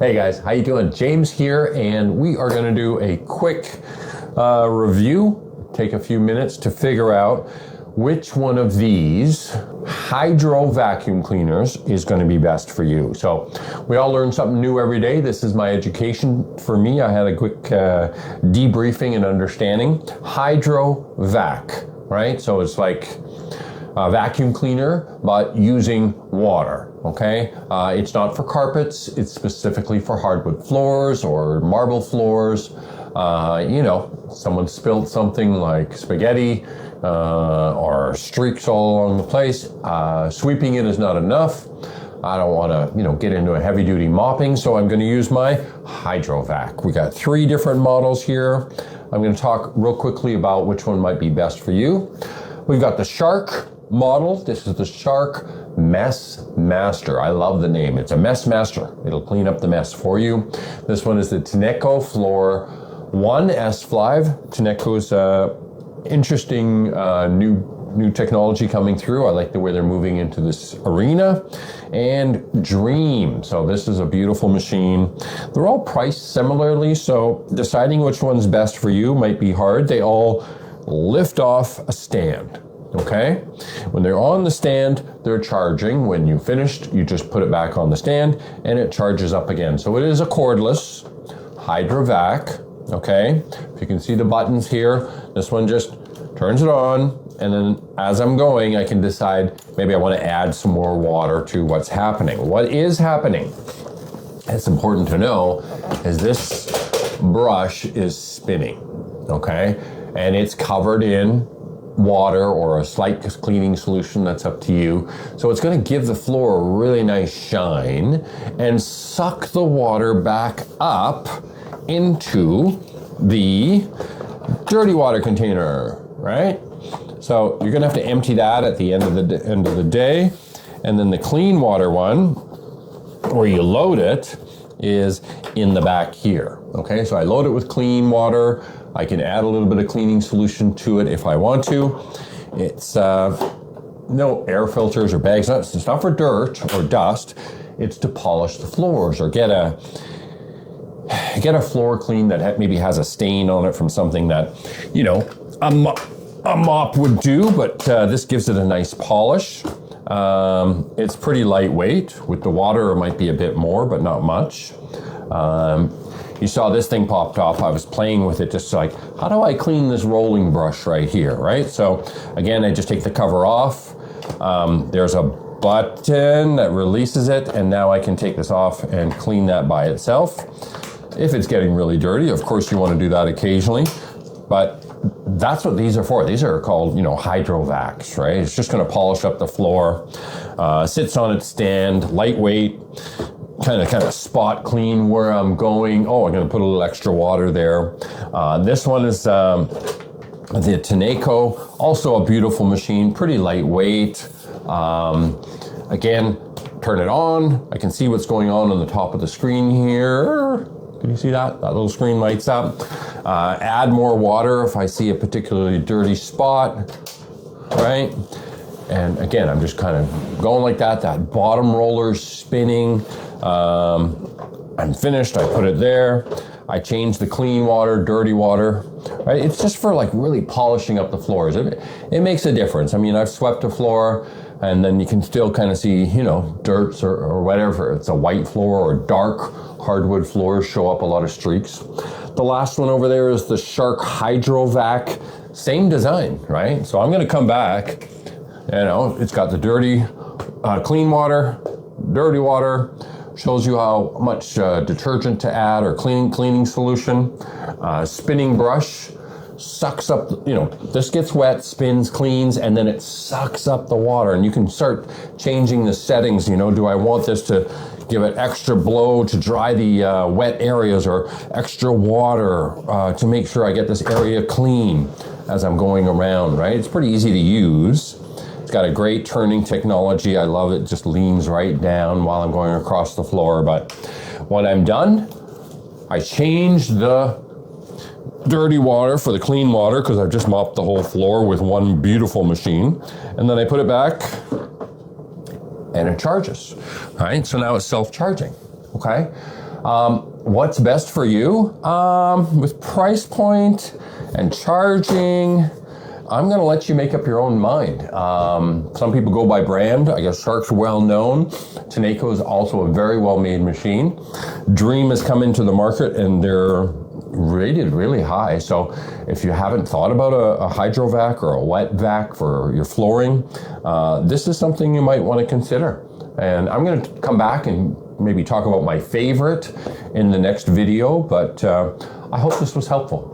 Hey guys, how you doing? James here, and we are going to do a quick review. Take a few minutes to figure out which one of these hydro vacuum cleaners is going to be best for you. So we all learn something new every day. This is my education for me. I had a quick debriefing and understanding. Hydro vac, right? So it's like a vacuum cleaner, but using water, okay? It's not for carpets, it's specifically for hardwood floors or marble floors. Someone spilled something like spaghetti or streaks all along the place. Sweeping it is not enough. I don't want to, get into a heavy duty mopping, so I'm going to use my hydro vac. We got 3 different models here. I'm going to talk real quickly about which one might be best for you. We've got the Shark model. This is the Shark Mess Master. I love the name. It's a mess master. It'll clean up the mess for you. This one is the Tineco iFLOOR 1S5. Tineco's interesting new technology coming through. I like the way they're moving into this arena. And Dream. So this is a beautiful machine. They're all priced similarly, so deciding which one's best for you might be hard. They all lift off a stand. Okay? When they're on the stand, they're charging. When you finished, you just put it back on the stand and it charges up again. So it is a cordless hydro vac. Okay? If you can see the buttons here, this one just turns it on, and then as I'm going, I can decide maybe I want to add some more water to what's happening. What is happening, it's important to know, is this brush is spinning. Okay? And it's covered in water or a slight cleaning solution, that's up to you. So it's going to give the floor a really nice shine and suck the water back up into the dirty water container, right? So you're going to have to empty that at the end of the day. And then the clean water one, where you load it, is in the back here. Okay, so I load it with clean water. I can add a little bit of cleaning solution to it if I want to. It's no air filters or bags. It's not for dirt or dust. It's to polish the floors or get a floor clean that maybe has a stain on it from something that, a mop would do, but this gives it a nice polish. It's pretty lightweight. With the water, it might be a bit more, but not much. You saw this thing popped off. I was playing with it, just like, how do I clean this rolling brush right here, right? So again, I just take the cover off. There's a button that releases it, and now I can take this off and clean that by itself. If it's getting really dirty, of course you want to do that occasionally, but that's what these are for. These are called, hydro vacs, right? It's just going to polish up the floor. Sits on its stand, lightweight, kind of spot clean where I'm going. Oh, I'm going to put a little extra water there. This one is the Tineco, also a beautiful machine, pretty lightweight. Again, turn it on. I can see what's going on the top of the screen here. Can you see that? That little screen lights up. Add more water if I see a particularly dirty spot, right? And again, I'm just kind of going like that. That bottom roller's spinning. I'm finished. I put it there. I change the clean water, dirty water, right? It's just for like really polishing up the floors. It makes a difference. I mean, I've swept a floor, and then you can still kind of see, dirt or whatever. It's a white floor or dark hardwood floors show up a lot of streaks. The last one over there is the Shark Hydro Vac. Same design, right? So I'm going to come back. It's got the dirty, clean water, dirty water. Shows you how much detergent to add or cleaning solution. Spinning brush sucks up, this gets wet, spins, cleans, and then it sucks up the water. And you can start changing the settings. Do I want this to give it extra blow to dry the wet areas, or extra water to make sure I get this area clean as I'm going around, right? It's pretty easy to use. It's got a great turning technology. I love it. Just leans right down while I'm going across the floor. But when I'm done, I change the dirty water for the clean water, because I've just mopped the whole floor with one beautiful machine. And then I put it back and it charges. All right, so now it's self-charging. Okay. What's best for you? With price point and charging, I'm going to let you make up your own mind. Some people go by brand. I guess Shark's well known. Tineco is also a very well made machine. Dream has come into the market and they're rated really high. So if you haven't thought about a hydrovac or a wet vac for your flooring, this is something you might want to consider. And I'm going to come back and maybe talk about my favorite in the next video, but I hope this was helpful.